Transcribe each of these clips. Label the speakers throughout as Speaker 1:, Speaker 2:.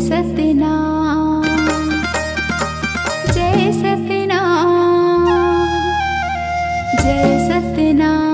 Speaker 1: सतनाम, जय सतनाम, जय सतनाम।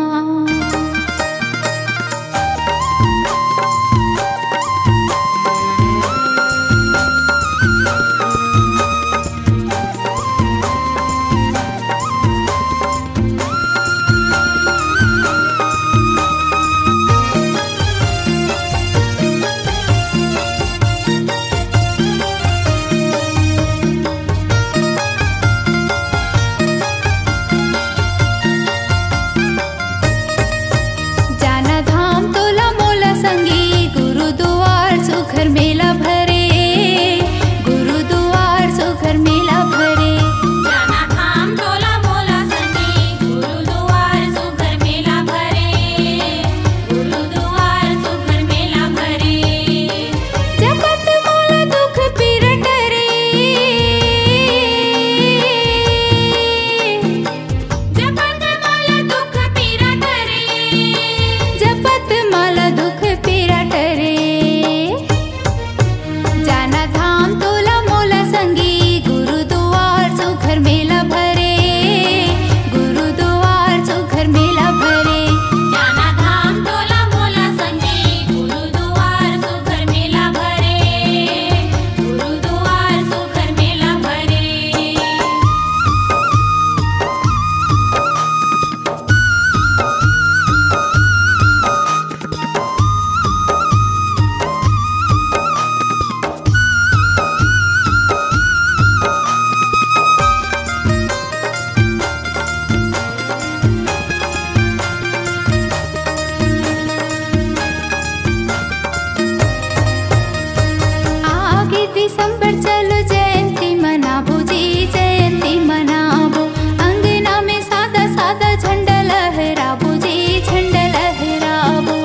Speaker 1: दिसंबर चलो जयंती मनाबो जी, जयंती मनाबो। अंगना में सादा सादा झंडा लहराबो जी, झंडा लहराबो।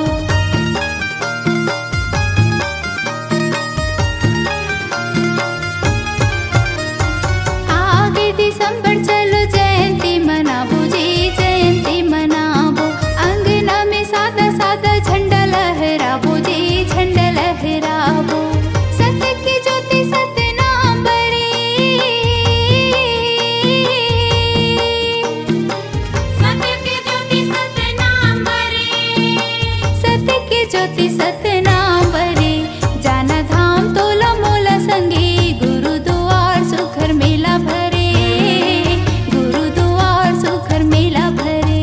Speaker 1: आगे दिसंबर चलो जयंती मनाबो जी, जयंती मनाबो। अंगना में सादा सादा झंडा लहराबो जी, झंडा लहराबो। ज्योति सतनाम बरे, जाना धाम तोला मोला संगे। गुरुद्वार सुखर मेला भरे, गुरुद्वार सुखर मेला भरे।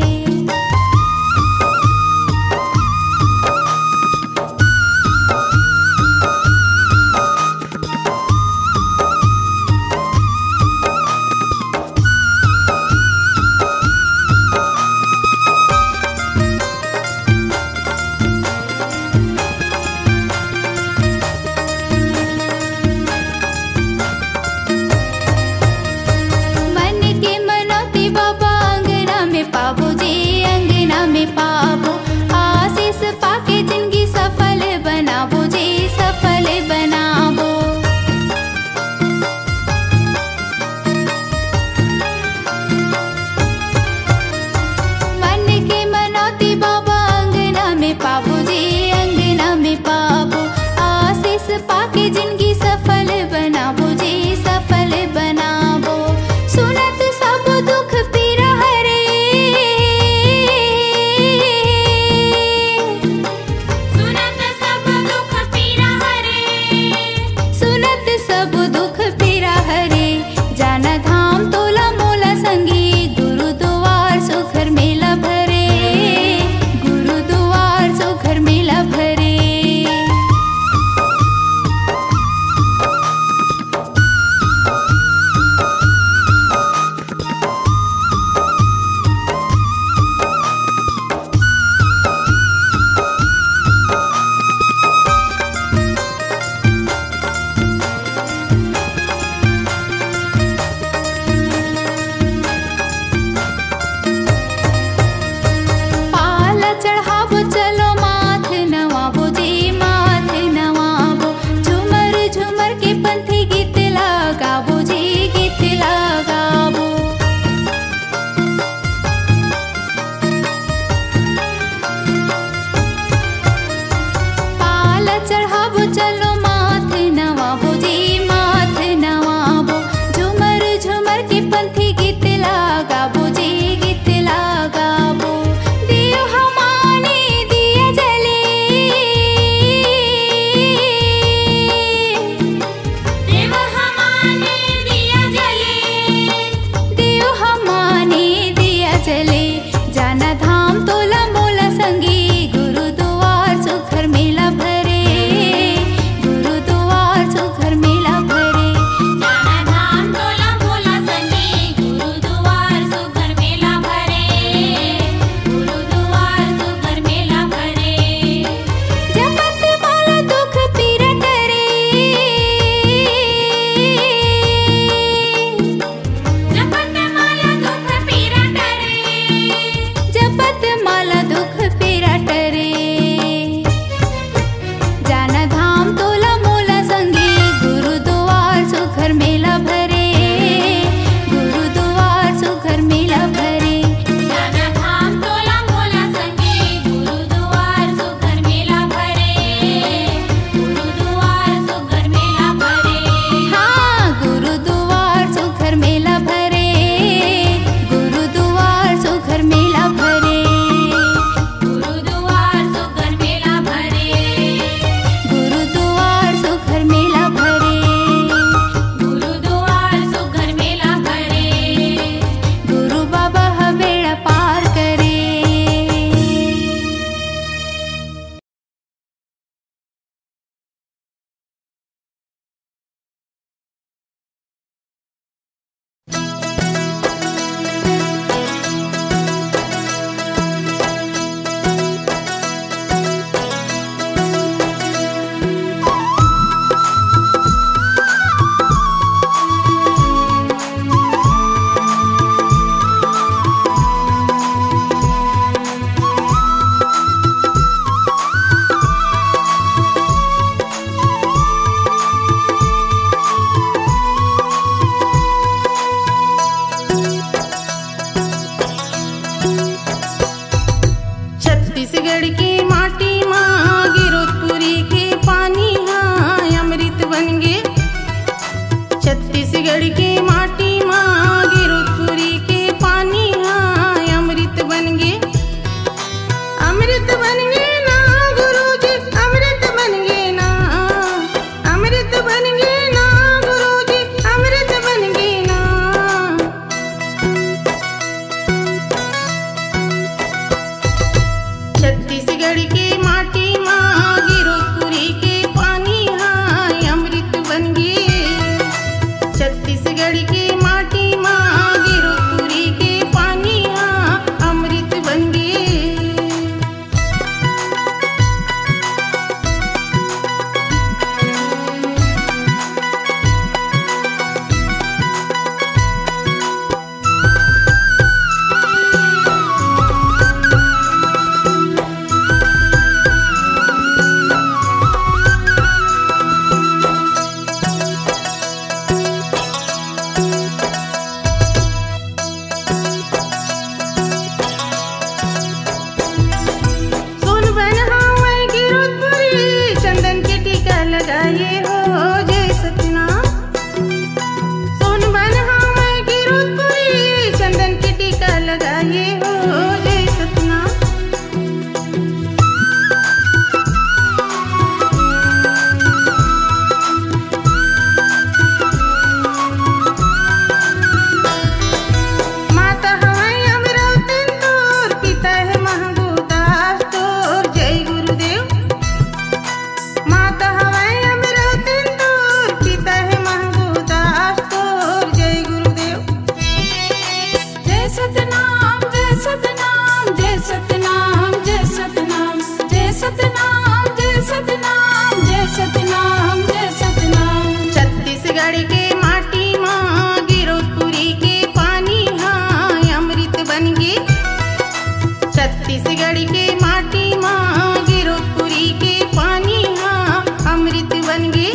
Speaker 2: छत्तीसगढ़ की माटी माँ गिरोधपुरी के पानी हाँ अमृत बन गे। छत्तीसगढ़ की माटी माँ गिरोधपुरी के पानी हाँ अमृत बन गे। अमृत बन गे ना गुरुजी, अमृत बन गे ना, अमृत बन गे ना गुरुजी, अमृत बन गे ना। छत्तीसगढ़ की माटी माँ गिरोधपुरी के पानी हाँ अमृत बन गे। छत्तीसगढ़ की माटी माँ गिरोधपुरी के पानी हाँ अमृत बन गे। लगाए हो जय सतनाम, सोनबन हाँ गिरोधपुरी चंदन की टीका लगाए हो जय सतनाम। माता हवाई अमरावती तोर पिता है महबूदास तोर जय गुरुदेव। माता हवाई अमरावती तोर पिता है महबूदास तोर जय गुरुदेव।
Speaker 1: जय सतनाम जय सतनाम जय सतनाम जय सतनाम जय सतनाम जय सतनाम जय सतनाम जय सतनाम।
Speaker 2: छत्तीसगढ़ के माटी माँ गिरोधपुरी के पानी हाँ अमृत बन गे। छत्तीसगढ़ के माटी माँ गिरोधपुरी के पानी हाँ अमृत बन गे।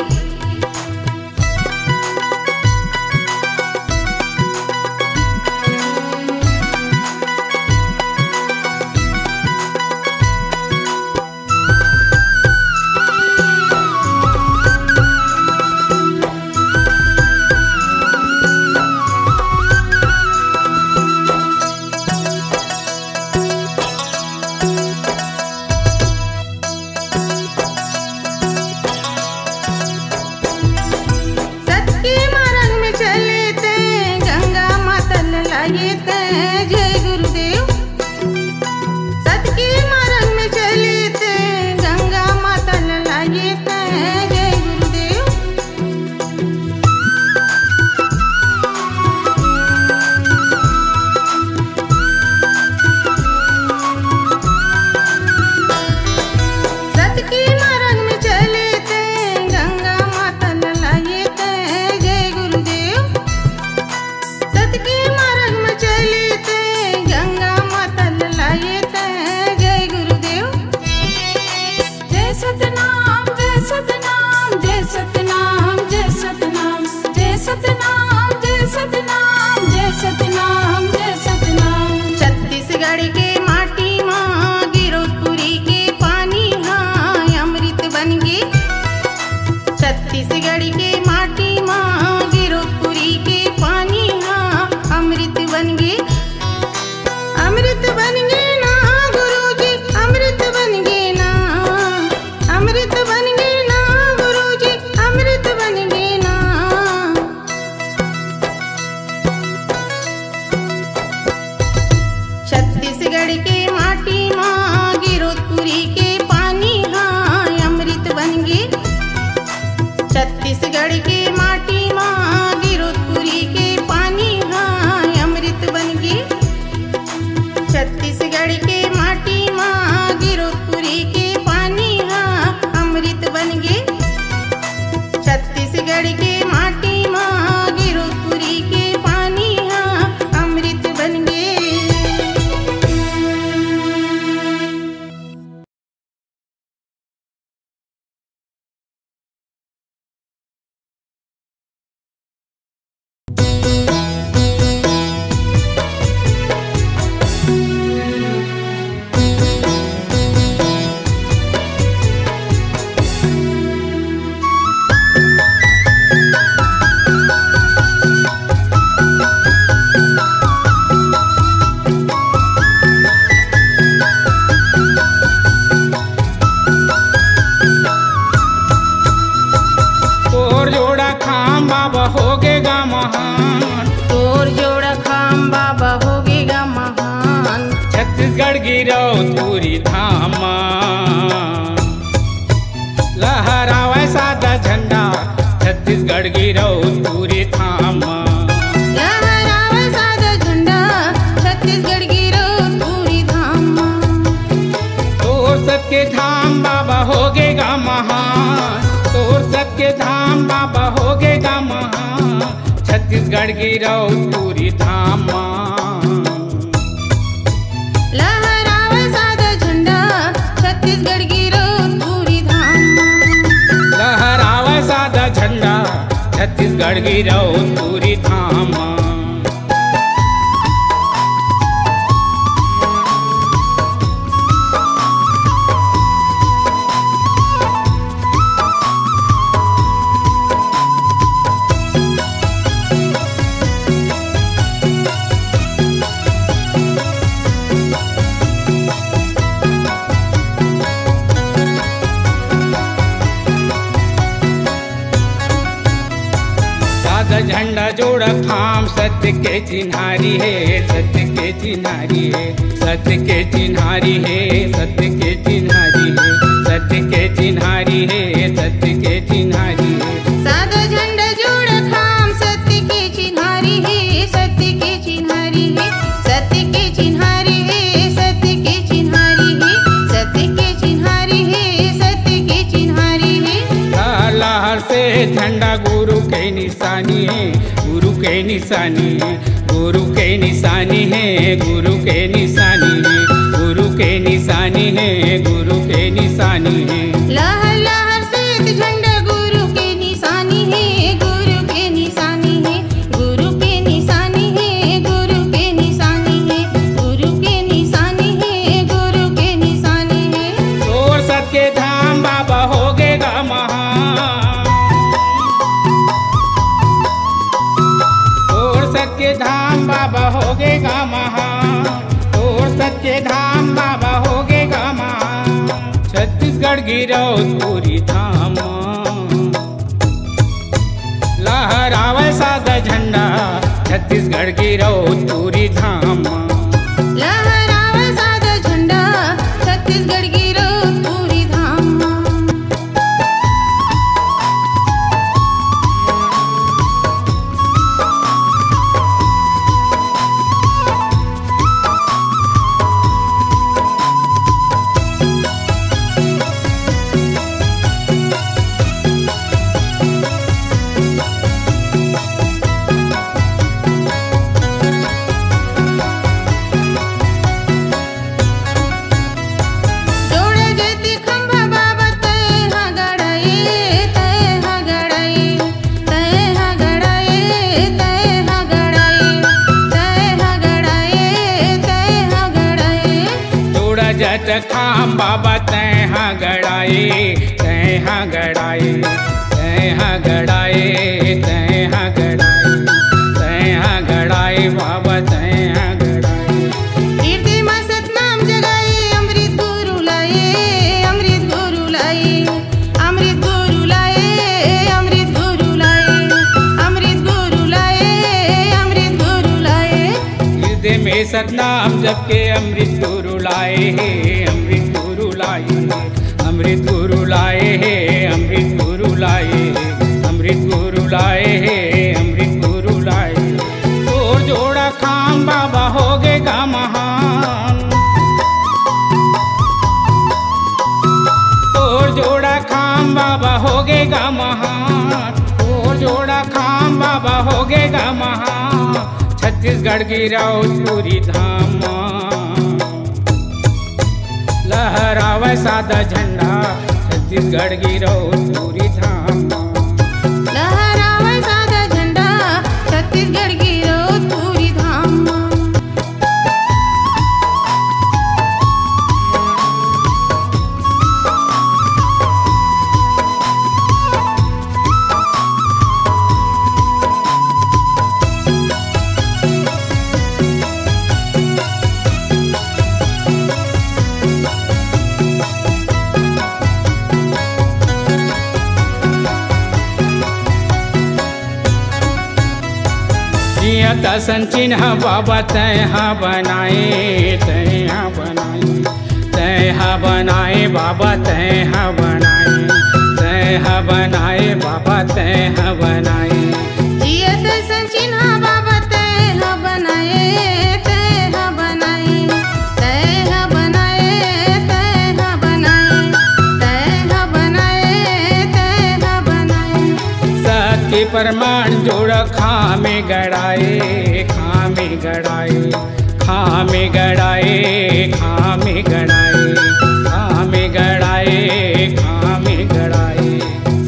Speaker 3: रौतपुरी धाम। लहरावे सादा झंडा छत्तीसगढ़ की रौतपुरी धाम।
Speaker 2: लहरावे सादा झंडा छत्तीसगढ़ की रौतपुरी धाम।
Speaker 3: तोर सबके धाम बाबा होगेगा महान, तोर सबके धाम बाबा होगेगा महान, छत्तीसगढ़ की रौतपुरी धाम।
Speaker 2: लहरावे सादा झंडा छत्तीसगढ़ की रौतपुरी धाम।
Speaker 3: लहरावे सादा झंडा छत्तीसगढ़ की रौतपुरी धाम। झंडा जोड़ा खाम सत्य के चिन्हारी है, सत्य के चिन्हारी है, सत्य के चिन्हारी है, सत्य के चिन्हारी है, सत्य के चिन्हारी है, सत्य के चिन्हारी है।
Speaker 2: सादा झंडा जोड़ा खाम सत्य के चिन्हारी है, सत्य के चिन्हारी है, सत्य के चिन्हारी है, सत्य के चिन्हारी है, सत्य के चिन्हारी है, सत्य के चिन्हारी है।
Speaker 3: लहर से झंडा गुरु के निशानी है, गुरु के निशानी है, गुरु के निशानी है, गुरु के निशानी है, गुरु के निशानी है, गुरु के निशानी है।
Speaker 2: लहर लहर से झंडा गुरु के निशानी है, गुरु के निशानी है, गुरु के निशानी है, गुरु के निशानी है, गुरु के निशानी है, गुरु के निशानी है।
Speaker 3: तोर सबके धाम बाबा होगेगा महान, के धाम बाबा होगेगा महान, तोर सच्चे धाम बाबा होगेगा महान, छत्तीसगढ़ की रौतपुरी धाम। लहरावे सादा झंडा छत्तीसगढ़ की रौतपुरी धाम।
Speaker 2: लहरावे सादा झंडा छत्तीसगढ़ की रौतपुरी धाम।
Speaker 3: जट खाम बाबा तैहा गड़ाए, तैहा गड़ाए, तैहा गड़ाए, तैहा गड़ाए, तैहा गड़ाए बाबा तैहा गड़ाए।
Speaker 2: कीर्ति में सतनाम जगाए, अमृत गुरु लाए, अमृत गुरु लाए, अमृत गुरु लाए, अमृत गुरु लाए, अमृत गुरु लाए, अमृत गुरु लाए।
Speaker 3: हृदय में सतनाम जप के अमृत गुरु लाए है, अमृत गुरु लाए है, अमृत गुरु लाए है, अमृत गुरु लाए है, अमृत गुरु लाए है, अमृत गुरु लाए। तोर जोड़ा खाम बाबा होगेगा महान, तोर जोड़ा खाम बाबा होगेगा महान, तोर जोड़ा खाम बाबा होगेगा महान, छत्तीसगढ़ की रौतपुरी धाम। लहरावे सादा झंडा छत्तीसगढ़ की रौतपुरी धाम।
Speaker 2: लहरावे सादा झंडा छत्तीसगढ़ की रौतपुरी धाम।
Speaker 3: दसन चिन्ह बाबा तैहा बनाए, तैहा बनाए, तैहा बनाए बाबा तैहा बनाए, तैहा बनाए बाबा तैहा बनाए।
Speaker 2: जियत संचिन्हा बाबा तैहा बनाए, तैहा बनाए, तैहा बनाए, तैहा बनाए, तैहा बनाए, तैहा बनाए।
Speaker 3: सत्य प्रमाण जोड़ खामे गड़ाए, खामे गड़ाए, खामे गड़ाए, खामे गड़ाए, खामे गड़ाए, खामे गड़ाए।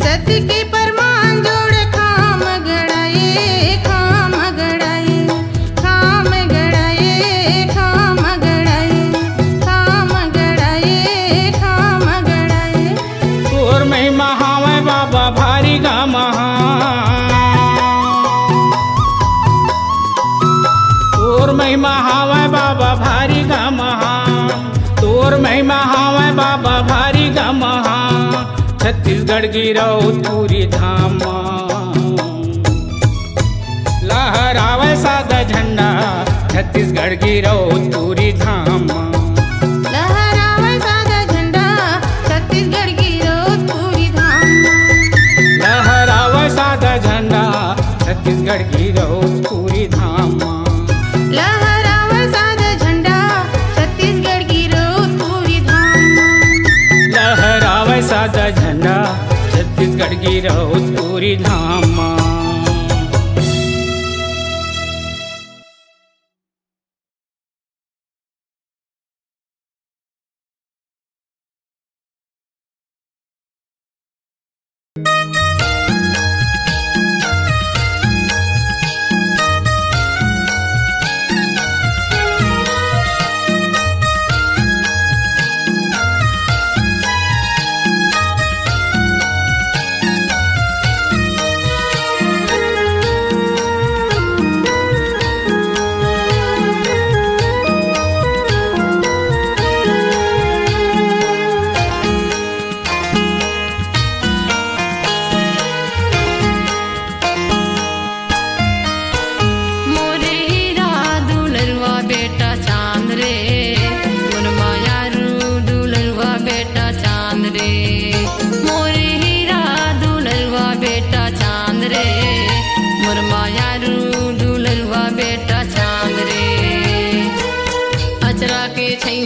Speaker 2: सत्य के प्रमाण जोड़ खाम गड़ाए, खाम गड़ाए, खाम गड़ाए, खाम गड़ाए, खाम गड़ाए, खाम गड़ाए।
Speaker 3: तोर महिमा हावे बाबा भारी गा महा, तोर महिमा हावे बाबा भारी गा महा, तोर महिमा हावे बाबा भारी गा महा। छत्तीसगढ़ गिरौ पूरी धाम, लहरावे सादा झंडा छत्तीसगढ़ गिरौ पूरी धाम।
Speaker 2: लहरावे सादा झंडा छत्तीसगढ़ की रोजपुरी धाम,
Speaker 3: लहरावे सादा झंडा छत्तीसगढ़ गिरौ पूरी धाम।
Speaker 2: लहरावे सादा झंडा छत्तीसगढ़ की रोजपुरी धाम।
Speaker 3: लहरावे सादा झंडा छत्तीसगढ़ गिरौ पूरी धाम।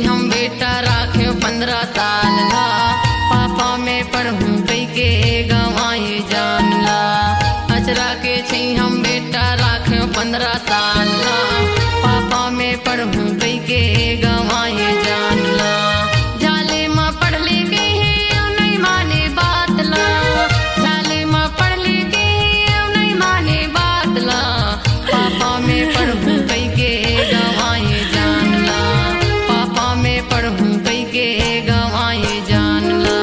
Speaker 2: हम बेटा राखे 15 साल ला, पापा में पढ़ूं कई के गवाए जान ला। अचरा के छै हम बेटा राखे 15 साल ला, पापा में पढ़ूं कई के गवाए जान ला। जाले माँ पढ़ ले के नहीं माने बात ला, जाले माँ पढ़ ले के नहीं माने बात ला। पापा में पढ़ूं कई के गवाए जान ला, पापा में पढ़ूं कई के गवाए जान ला।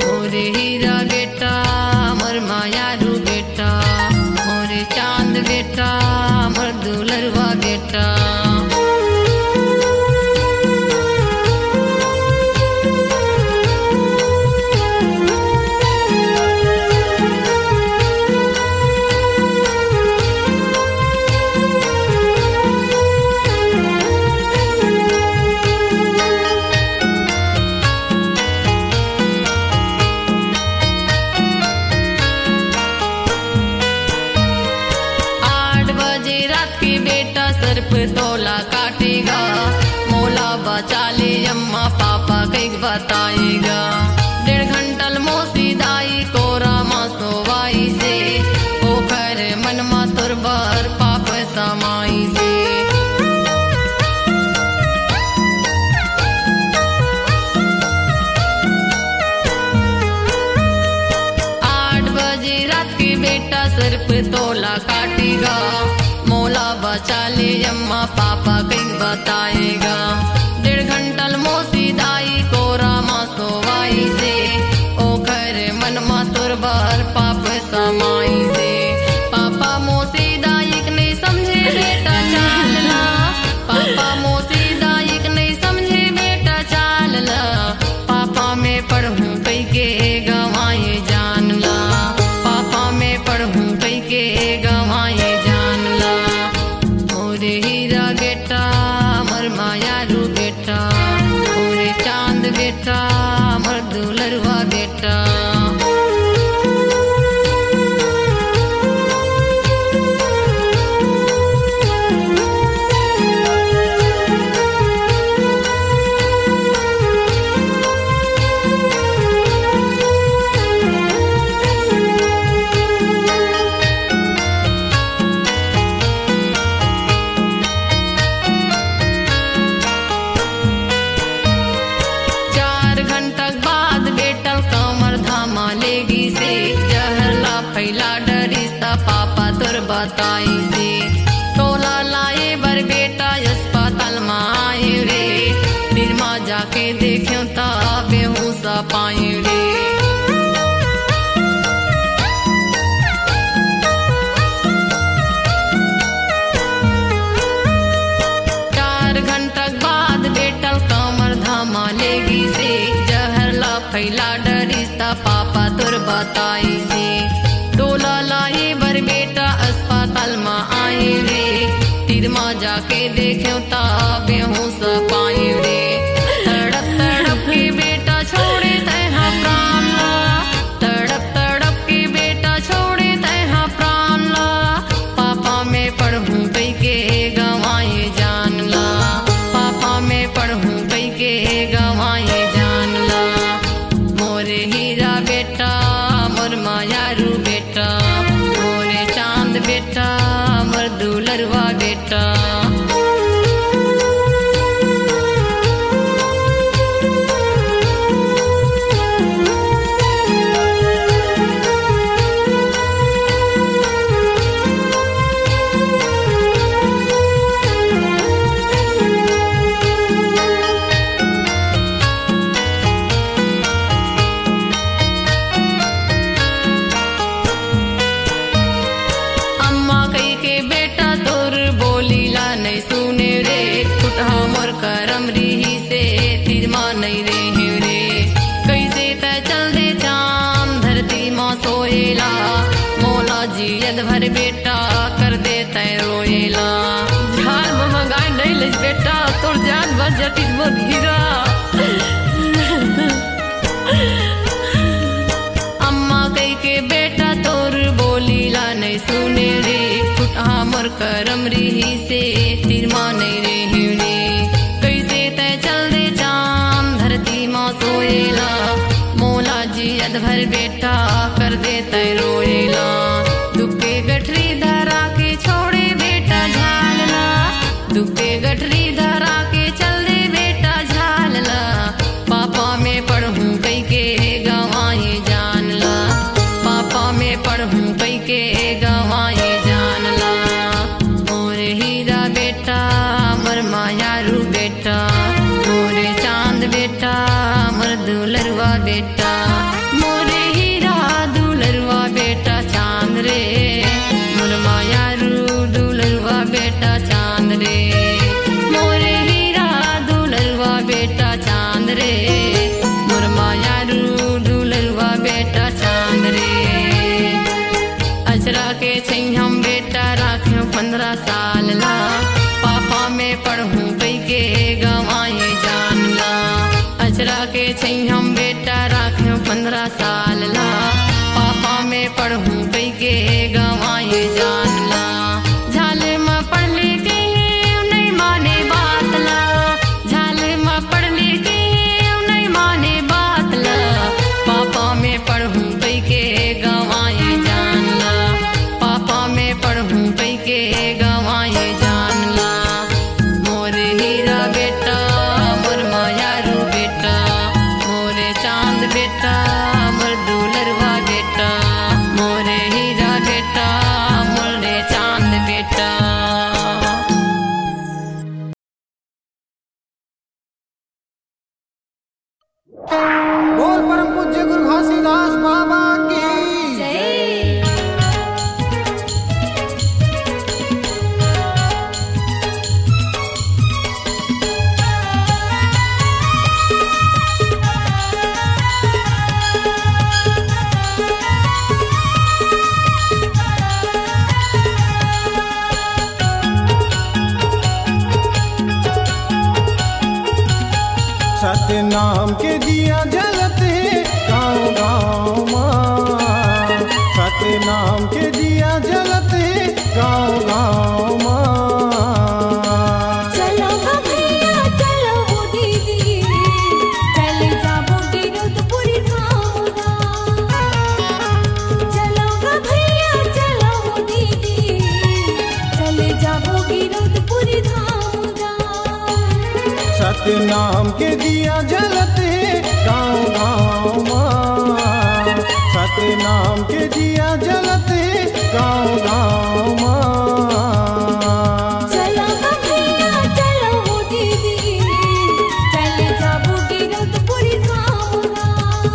Speaker 2: मोरे हीरा बेटा मोर मायारू बेटा, मोरे चांद बेटा मोर दुलरवा बेटा। सर्प तोला काटेगा, मोला बचा ले अम्मा पापा कई बताएगा। 1.5 घंटल मोसी दाई कोरा माँ सोवाई से, ओकर मन मा तुरबर पाप समाई से। 8 बजे रात के बेटा सर्प तोला काटेगा, मोला बचा ले अम्मा पापा कई बताएगा। 1.5 घंटल मोसी दाई कोरा माँ सोवाई से, ओकर मन मा तुरबर पाप समाई से। पापा मोसी दाई नहीं समझे बेटा चाल ला, पापा मोसी दाई नहीं समझे बेटा चाल ला। पापा में पढ़ूं कई के गवाए जान ला, पापा में पढ़ूं कई के गवाए जान ला। मोरे हीरा बेटा मोर मायारू बेटा मोर दुलरवा बेटा। बताई से तोला लाए बर बेटा अस्पताल में आए रे, फिर माँ जाके देखियो ता बेहोश पाए रे। 4 घंटा बाद बेटा कमर धामा लेगी से, जहर ला फैला डरिस्ता पापा तुर बताई से तोला लाए बर बेटा अस्पताल में आए रे, फिर माँ जाके देखो ता बेहोश पाए रे। तड़प तड़प के बेटा छोड़े तैहा प्राण ला, तड़प तड़प के बेटा छोड़े तैहा प्राण ला, पापा में पढ़ूं कई के गवाए जान ला, पापा में पढ़ूं कई के गवाए जान ला। मोरे हीरा बेटा मोर मायारू बेटा, मोरे चांद बेटा मोर दुलरवा बेटा। मोर करम रही से तिरमा नहीं रहे रे, कैसे तय चल दे चाम धरती माँ सोएला, मौला जी यद भर बेटा कर दे तय रोएला। झाल महंगाई नहीं ले बेटा तोर जान बच जटिल मोर हीरा। अम्मा कई के बेटा तोर बोलीला नहीं सुने रे, फुटा मोर करम रही से तिरमा नहीं रहे रे, सोएला मौला जी अधभर बेटा कर दे तय रोएला। दुखे गठरी धरा के छोड़े बेटा झालला, दुखे गठरी धरा के चल दे बेटा झालला, पापा में पढ़ूं कई के गवाए जानला, पापा में पढ़ूं कई के गवाए जानला। मोरे हीरा बेटा मोर मायारू बेटा, मोरे चांद बेटा मोर दुलरवा बेटा, मोरे हीरा दुलरवा बेटा चांद रे, मोर मायारू दुलरवा बेटा चांद रे, मोरे हीरा दुलरवा बेटा चांद रे, मोर मायारू दुलरवा बेटा चांद रे। अजरा के हम बेटा राख्यो 15 साल ला, पापा में पढ़ूं कई के गवाए जानला। अजरा के हम बेटा राख्यो 15 साल ला, पापा में पढ़ूं कई के गवाए जानला। झाले में पढ़ ले के नहीं माने बात ला, झाले में पढ़ ले के नहीं माने बात ला, पापा में पढ़ूं कई के गवाए जानला, पापा में पढ़ूं कई के गवाए जानला। मोरे हीरा बेटा मोर मायारू बेटा, मोरे चांद बेटा मोर दुलरवा बेटा, मोरे हीरा बेटा मोरे चांद बेटा।
Speaker 4: बोल परम पूज्य गुरु घासीदास बाबा की
Speaker 1: जय।
Speaker 4: सत्य
Speaker 5: सतनाम के दिया जलते गाँव गाँव माँ, सतनाम के दिया जलते गाँव गाँव माँ।
Speaker 1: चलो भैया चलो वो दीदी, चले जाबो गिरधपुरी धाम गाँव। चलो भैया चलो वो दीदी, चले जाबो गिरधपुरी धाम गाँव।
Speaker 5: सतनाम के दिया जलते गाँव गाँव माँ, सतनाम के दिया जलते गाँव गाँव माँ।
Speaker 1: चलो भैया चलो वो दीदी, चले जाबो गिरधपुरी धाम गाँव।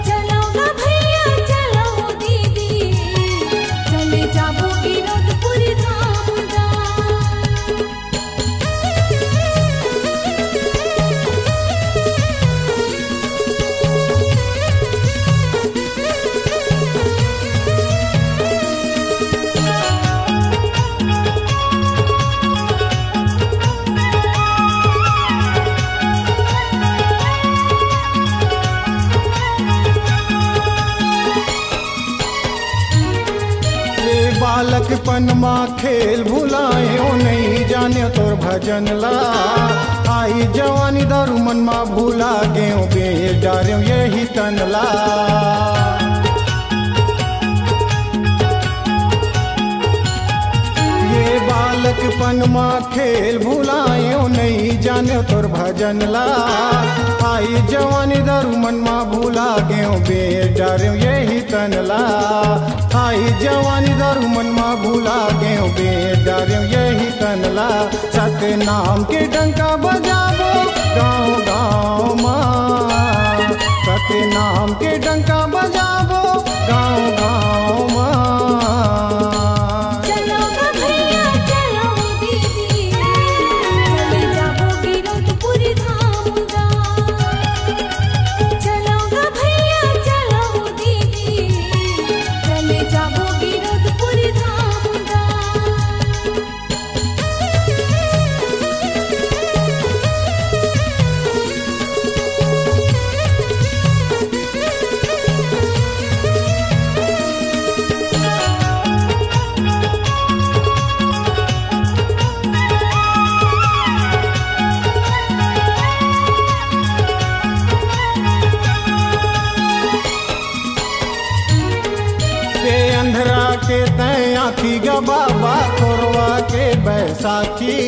Speaker 1: चलो भैया चलो वो दीदी, चले जाबो गिरधपुरी धाम गाँव।
Speaker 5: बालकपन माँ खेल भुलाए ओ नहीं जाने तोर भजन ला, आई जवानी दारू मन माँ भूला गए बेच डारे यही तनला। ये बालकपन माँ खेल भुलाए ओ नहीं जाने तोर भजन ला, आई जवानी दारू मन माँ भूला गए बेच डारे यही तनला। आई जवानी दारू मन माँ भूला गए बेच डारे यही तनला। सतनाम के डंका बजाबो गाँव गाँव माँ, सतनाम के डंका बजाबो गाँव गाँव माँ।
Speaker 1: चलो भैया चलो वो दीदी, चले जाबो गिरधपुरी धाम गाँव। चलो भैया चलो वो दीदी, चले जाबो गिरधपुरी धाम गाँव।
Speaker 5: अंधरा के तय आखी गा बाबा कोरवा के बैसाखी,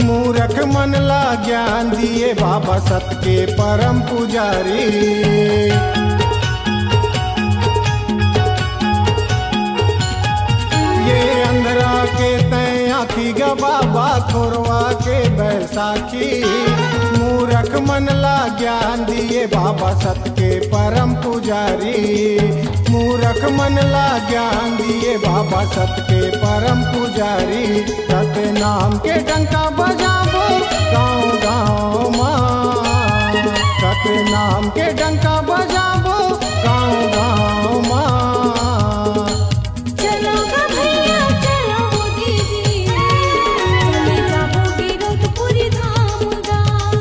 Speaker 5: मूरख मन ला ज्ञान दिए बाबा सत के परम पुजारी। ये अंधरा के तय आखी गा बाबा कोरवा के बैसाखी, मूरख मन ला ज्ञान दिए बाबा सत के परम पुजारी। मूरख मन ला ज्ञान दिए बाबा सत के परम पुजारी। सतनाम के डंका बजाबो गाँव गाँव माँ, सतनाम के डंका बजाबो गाँव गाँव माँ।
Speaker 1: चलो भैया चलो वो दीदी, चले जाबो गिरधपुरी धाम गाँव।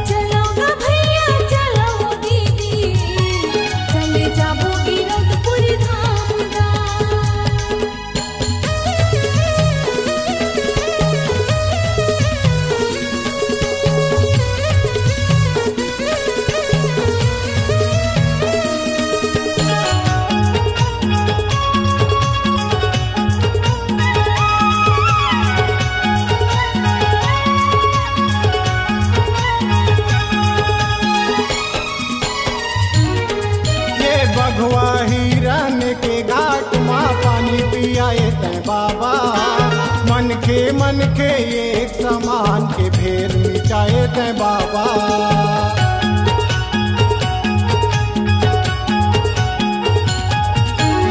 Speaker 1: चलो भैया चलो वो दीदी, चले जाबो गिरधपुरी धाम गाँव।
Speaker 5: बघवा हिरन के घाट माँ पानी पियाए तै बाबा, मन के एक समान के भेद मिटाए तै बाबा।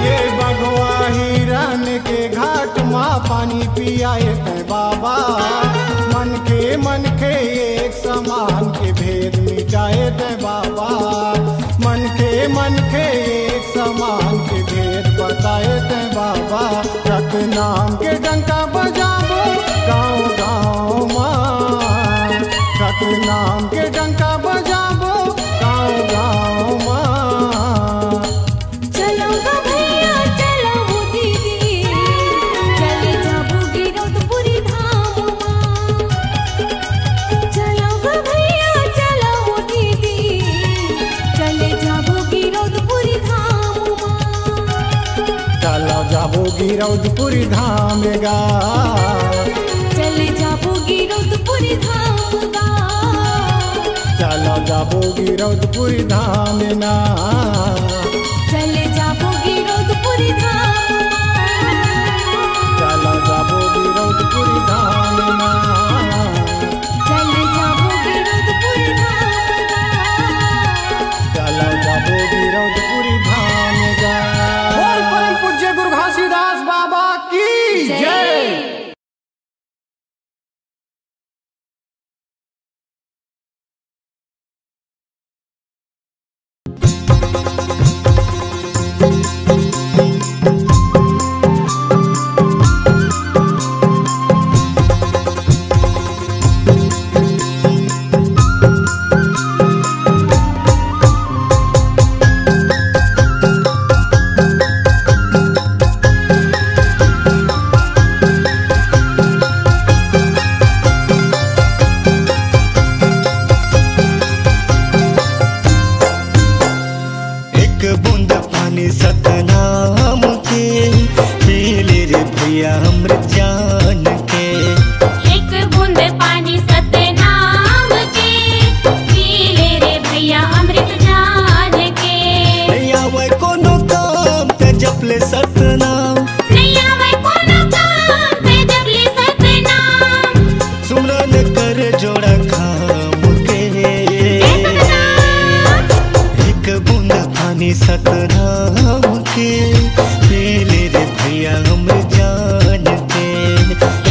Speaker 5: ये बघवा हिरन के घाट माँ पानी पियाए तै बाबा, मन के एक समान के भेद मिटाए तै बाबा। मन के एक समान के भेद बताए तै बाबा। सतनाम के डंका बजाबो गाँव गाँव माँ, सतनाम नाम के डंका बजाबो गाँव गाँव माँ।
Speaker 1: चलो गा भैया चलो वो दीदी, चले जाबो गिरौदपुरी धाम माँ। चलो गा भैया चलो वो दीदी, चले जाबो गिरौदपुरी धाम माँ।
Speaker 5: चलो जाबो गिरौदपुरी धाम गा,
Speaker 1: चले जाबो गिरौदपुरी धाम गा।
Speaker 5: चलो जाबो गिरौदपुरी धाम ना।
Speaker 1: चले जाबो गिरौदपुरी धाम
Speaker 5: चलो जाबो गिरौदपुरी धाम ना।
Speaker 1: चले जाबो गिरौदपुरी धाम
Speaker 5: चलो जाबो गिरौदपुरी धाम गा। बोल परम पूज्य गुरु घासीदास बाबा की जय।
Speaker 6: सतनाम के पीले रे भैया अमृत जान के।
Speaker 1: एक बूंद पानी सतनाम के, पीले रे भैया अमृत जान के।
Speaker 6: नहीं आवे कोनो काम ते जपले सतनाम,
Speaker 1: नहीं आवे कोनो काम ते जपले सतनाम।
Speaker 6: सुमरन कर जोड़ा खाम के। एक बूंद पानी सतनाम के पीले रे भैया अमृत जान के।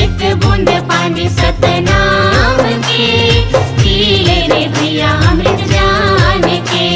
Speaker 1: एक बूंद पानी सतनाम के, पीले रे भैया अमृत जान के।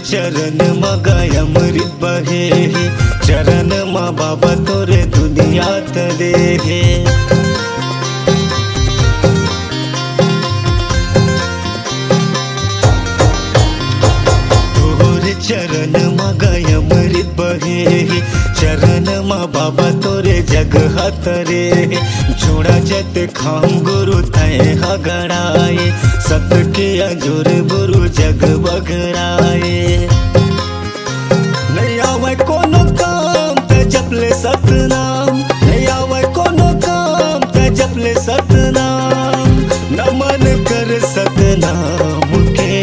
Speaker 6: चरण मगाय अमृत बहे, चरण माँ बाबा तोरे दुनिया तरे हे। तोरे चरण मगाय अमृत बहे, चरण माँ बाबा तोरे जगह तरे। जोड़ा जत खाम गुरु तय हगड़ाए, सत के अजोर गुरु जग बगड़ाए। नहीं आवे कोनो काम ते जपले सतनाम, नहीं आवे कोनो काम ते जपले सतनाम। नमन कर सतनाम के।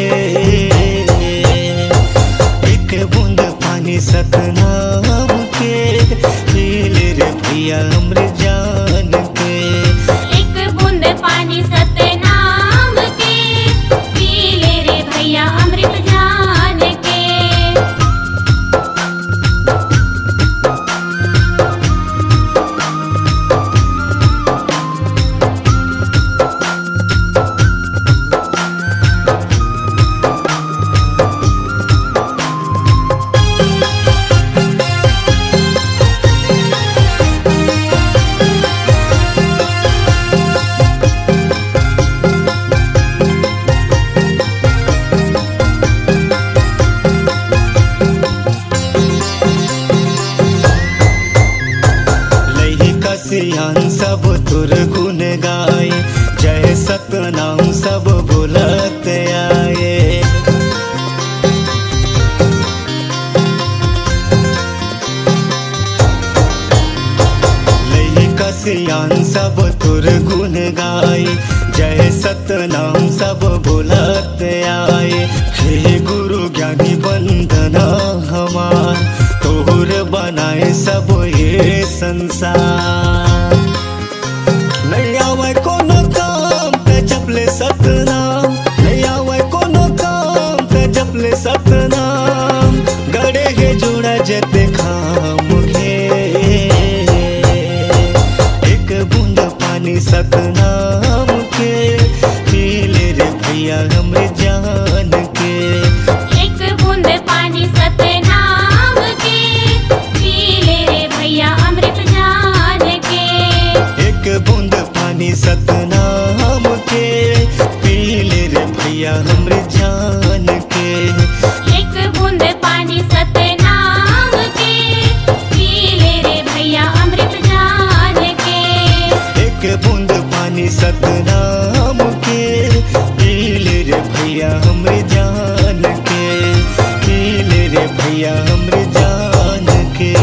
Speaker 6: एक बूंद पानी सतनाम के पीले रे भैया अमृत जान के।
Speaker 1: एक बूंद पानी सतनाम के, पीले रे भैया अमृत जान के।
Speaker 6: सियान सब तुर गुण गाए, जय सतनाम सब बुलत आए। लई का सियान सब तुर गुण गाए, जय सतनाम सब बुलत आए। हे गुरु ज्ञानी वंदना हमार, तोर बनाए सब ये संसार। सतनाम के, पी ले रे भैया हमरे जान के।
Speaker 7: एक बूंद पानी सतनाम के, पी ले रे भैया अमृत जान के।
Speaker 6: एक बूंद पानी सतनाम के, पी ले रे भैया हमरे जान के।
Speaker 7: एक बूंद पानी सतनाम के, पी ले रे भैया अमृत जान के।
Speaker 6: एक बूंद पानी सतनाम के, पी ले रे भैया हमरे जान के, पी ले रे भैया हमरे जान के।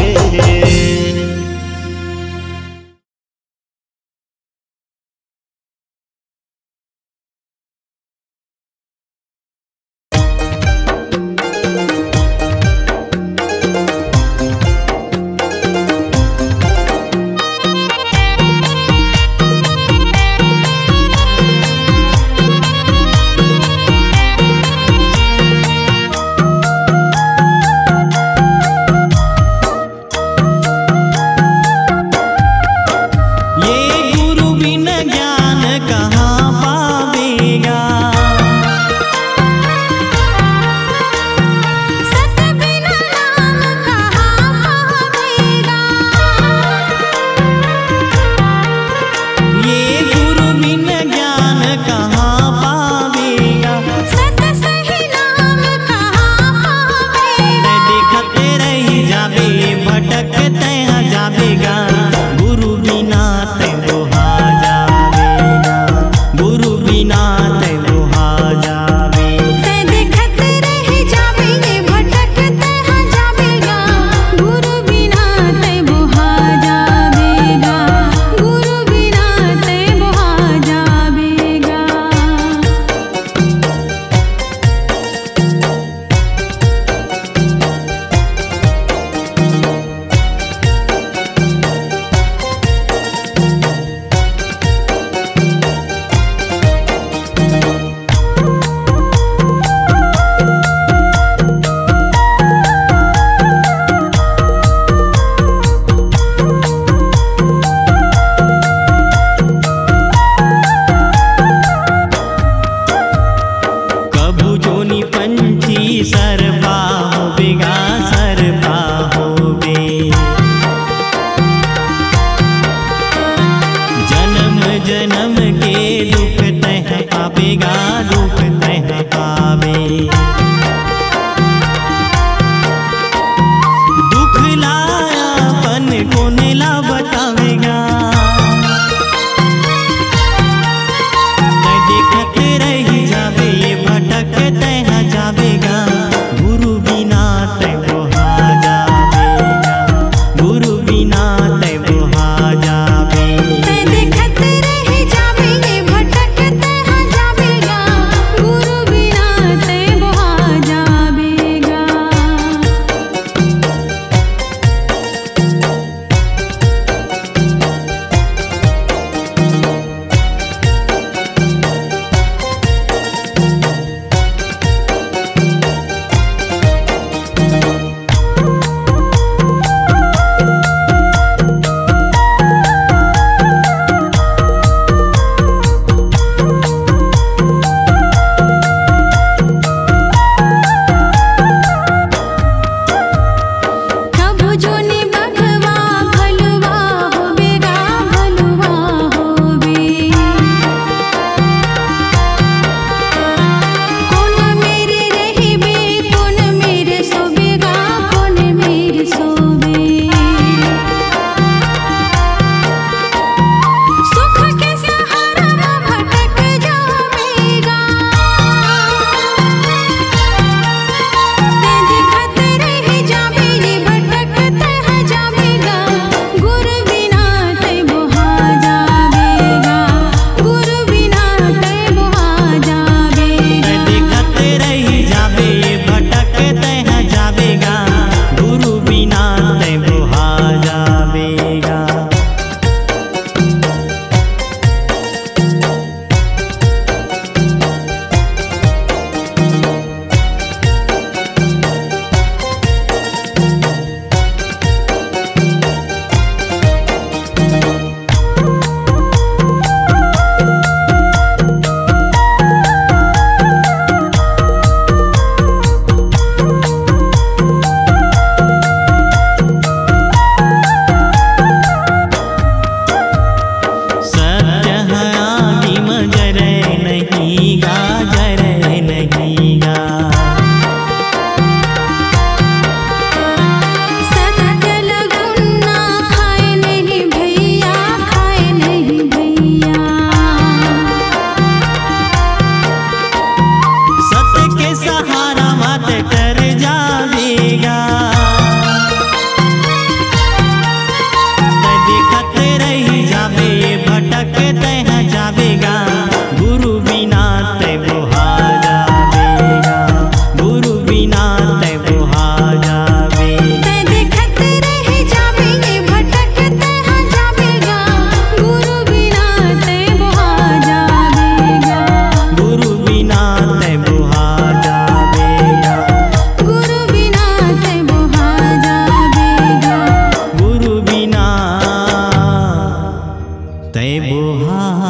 Speaker 8: बोहा